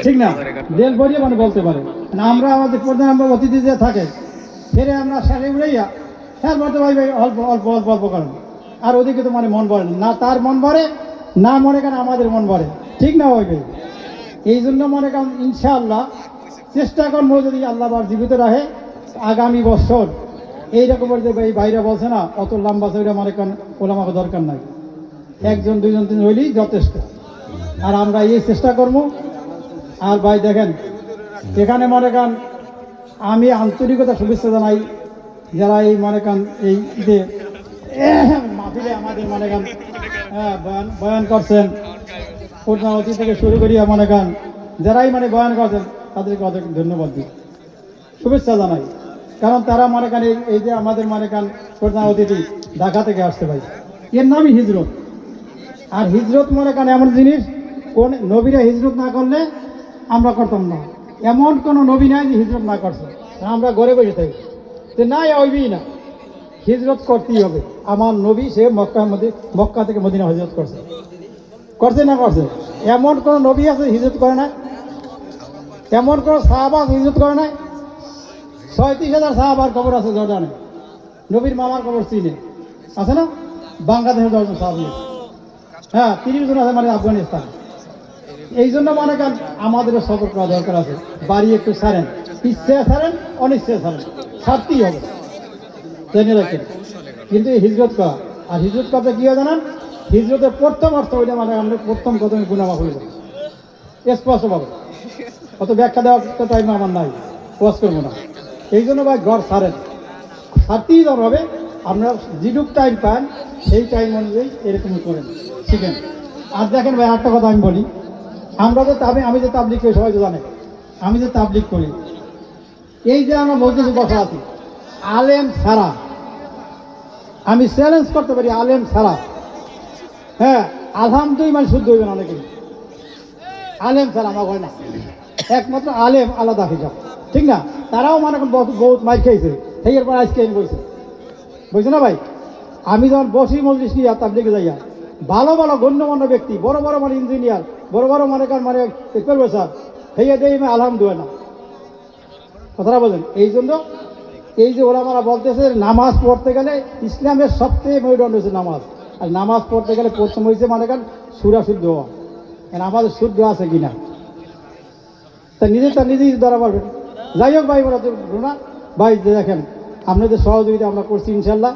ঠিক না, দেল ভরিয়ে মানে বলতে পারে না। আমরা আমাদের প্রধান আমরা অতিথি যে থাকে ফেরে আমরা সারে উড়াইয়া হ্যাঁ বলতে ভাই ভাই অল্প অল্প অল্প অল্প করেন, আর ওদিকে তো মানে মন ভরে না, তার মন ভরে না, মনে করেন আমাদের মন ভরে, ঠিক না ভাই ভাই? এই জন্য মনে করেন ইনশাআল্লাহ চেষ্টা করবো যদি আল্লাহ বার জীবিত রাখে আগামী বছর এইরকমের যে এই বাইরে বলছে না অত লম্বা চৌড়া মনে করেন ওলামাকে দরকার নাই, একজন দুইজন তিন হইলেই যথেষ্ট। আর আমরা এই চেষ্টা করবো। আর ভাই দেখেন এখানে মনে করেন আমি আন্তরিকতা শুভেচ্ছা জানাই যারা এই মনে করেন এই যে মাহফিলে আমাদের মনে করেন বয়ান করছেন, পূর্ণাবতী থেকে শুরু করিয়া মনে করেন যারাই মানে বয়ান করছেন তাদেরকে অনেক ধন্যবাদ দিই, শুভেচ্ছা জানাই। কারণ তারা মনে করেন এই যে আমাদের মনে করেন পূর্ণাবতী ঢাকা থেকে আসতে পারি, এর নামই হিজরত। আর হিজরত মনে করেন এমন জিনিস কোন নবীরা হিজরত না করলে আমরা করতাম না, এমন কোনো নবী নাই যে হিজরত না করছে, আমরা ঘরে বসে থাকি যে না হইবেই না, হিজরত করতেই হবে। আমার নবী সে মক্কা থেকে মদিনা হিজরত করছে, করছে না করছে? এমন কোন নবী আছে হিজরত করে না? এমন কোন সাহাবা হিজরত করে নাই? 36,000 সাহাবার খবর আছে জর্ডানে, নবীর মামার খবর চীনে আছে না, বাংলাদেশের 10 জন সাহাবী, হ্যাঁ 30 জন আছে মানে আফগানিস্তান। এই জন্য মনে করেন আমাদের সতর্ক করা দরকার আছে, বাড়ি একটু ছাড়েন, ইচ্ছে ছাড়েন অনিচ্ছে ছাড়েন, ছাড়তেই হবে, জেনে রাখেন। কিন্তু এই হিজরত করা, আর হিজরত করতে কি হয় জানান, হিজরতের প্রথম অর্থ ওইটা মানে আমরা প্রথম কদমে গুনামা হয়ে যাবে স্পষ্টভাবে, অত ব্যাখ্যা দেওয়ার তো টাইম আমার নাই, ওয়াজ করবো না। এই জন্য ভাই ঘর ছাড়েন, ছাড়তেই হবে। আপনার যেটুক টাইম পান সেই টাইম অনুযায়ী এরকমই করেন, শিখেন। আর দেখেন ভাই একটা কথা আমি বলি, আমরা তো আমি যে তাবলিগ করি সবাই তো জানে, আমি যে তাবলিগ করি, এই যে আমরা মজলিসে বসা আছি, আলেম ছাড়া আমি চ্যালেঞ্জ করতে পারি, আলেম ছাড়া হ্যাঁ আলহামদুলিল্লাহ মানে শুদ্ধ হইবে না অনেকে, আলেম ছাড়া আমার হয় না, একমাত্র আলেম আলাদা হিসাব, ঠিক না? তারাও মানে বহুত মাইর খেয়েছে, সেই এরপর আজকে আমি বলছি, বুঝছো না ভাই? আমি যখন বসি মজলিস নিয়ে তাবলিগে যাইয়া, ভালো ভালো গণ্যমান্য ব্যক্তি, বড় বড় মানে ইঞ্জিনিয়ার, বড় বড় মানে প্রফেসর, সেই দিয়ে আলহামদুলিল্লাহ না, কথাটা বলেন। এই জন্য এই যে ওলামারা বলতেছে নামাজ পড়তে গেলে ইসলামের সবচেয়ে মেরুদণ্ড হচ্ছে নামাজ, আর নামাজ পড়তে গেলে প্রথম হয়েছে মানে সুরা শুদ্ধ হওয়া, আমাদের শুদ্ধ আছে কিনা তা নিজেই ধরা পারবেন। যাই হোক ভাই বলা না ভাই, দেখেন আপনাদের সহযোগিতা আমরা করছি ইনশাল্লাহ,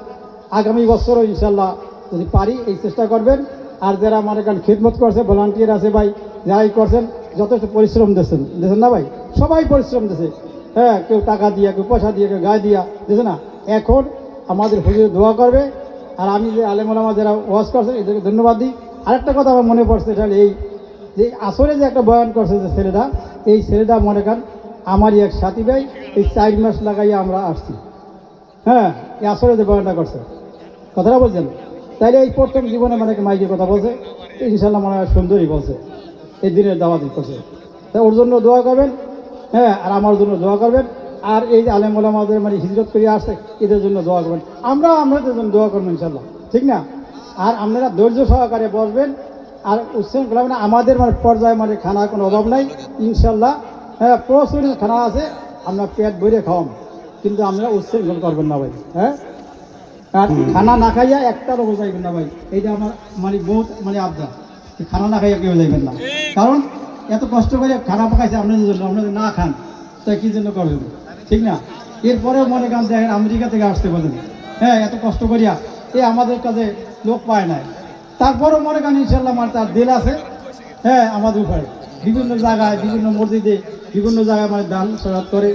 আগামী বছরও ইনশাল্লাহ যদি পারি এই চেষ্টা করবেন। আর যারা মনে করেন খিদমত করছে, ভলান্টিয়ার আছে ভাই, যারাই করছেন যথেষ্ট পরিশ্রম দিয়েছেন না ভাই, সবাই পরিশ্রম দিয়েছে, হ্যাঁ কেউ টাকা দিয়ে, কেউ পয়সা দিয়ে, কেউ গায়ে দিয়া দিয়েছে না। এখন আমাদের হুজুর দোয়া করবে, আর আমি যে আলেম ওলামা যারা ওয়াজ করছেন এদেরকে ধন্যবাদ দিই। আরেকটা কথা আমার মনে পড়ছে, এটা এই যে আসলে যে একটা বয়ান করছে যে ছেলেটা, এই ছেলেটা মনে করেন আমারই এক সাথী ভাই, এই 4 মাস লাগাইয়া আমরা আসছি, হ্যাঁ এই আসলে যে বয়ানটা করছে, কথাটা বলছেন, তাইলে এই প্রথম জীবনে মানে মাইকের কথা বলছে, ইনশাল্লাহ মনে হয় সুন্দরই বলছে, এই দিনের দাওয়াত করছে, তাই ওর জন্য দোয়া করবেন, হ্যাঁ আর আমার জন্য দোয়া করবেন। আর এই যে আলেম ওলামাদের মানে হিজরত করে আসছে এদের জন্য দোয়া করবেন, আমরাও আপনাদের জন্য দোয়া করবেন ইনশাল্লাহ, ঠিক না? আর আপনারা ধৈর্য সহকারে বসবেন, আর উচ্ছৃঙ্খলা মানে আমাদের মানে পর্যায়ে মানে খানার কোনো অভাব নাই ইনশাল্লাহ, হ্যাঁ প্রচুর খানা আছে, আমরা পেট ভরে খাওয়াম, কিন্তু আমরা উচ্ছৃঙ্খল করবেন না ভাই, হ্যাঁ আর খানা না খাইয়া একটা রোগ যাইবেন না ভাই, এইটা আমার মানে বহুত মানে আবদার, খানা না খাইয়া কেউ যাইবেন না। কারণ এত কষ্ট করে খানা পাকাইছে আপনাদের জন্য, আপনাদের না খান তাই কী জন্য করবেন, ঠিক না? এরপরেও মনে করেন দেখেন আমেরিকা থেকে আসতে বলেন, হ্যাঁ এত কষ্ট করিয়া আমাদের কাছে লোক পায় নাই, তারপরেও মনে করেন ইনশাল্লাহ মানে তার দিল আছে, হ্যাঁ আমাদের উপরে বিভিন্ন জায়গায়, বিভিন্ন মসজিদে, বিভিন্ন জায়গায় মানে দান সরাত করে।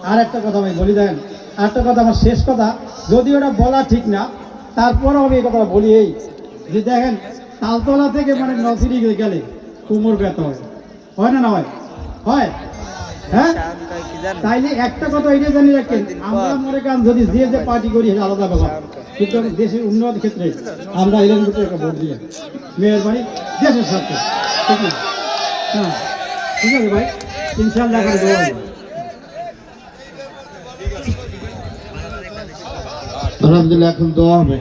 আর একটা কথা ভাই বলি, দেখেন আর একটা কথা, আমার শেষ কথা, যদি ওটা বলা ঠিক না তারপরেও আমি এই কথাটা বলি, এই যে দেখেন তালতলা থেকে মানে নসিরি গেলে কোমর ব্যথা হয় না, না হয়? হয়, হ্যাঁ তাইলে একটা কথা এটা জানি রাখেন, আমরা মনে করেন যদি যে পার্টি করি আলাদা ব্যাপার, কিন্তু দেশের উন্নয়নের ক্ষেত্রে আমরা এরকম একটা ভোট দিই, মেয়ের বাড়ি দেশের স্বার্থে, ঠিক না? হ্যাঁ ঠিক আছে ভাই, ইনশাল্লাহ আলহামদুলিল্লাহ, এখন দোয়া হবে।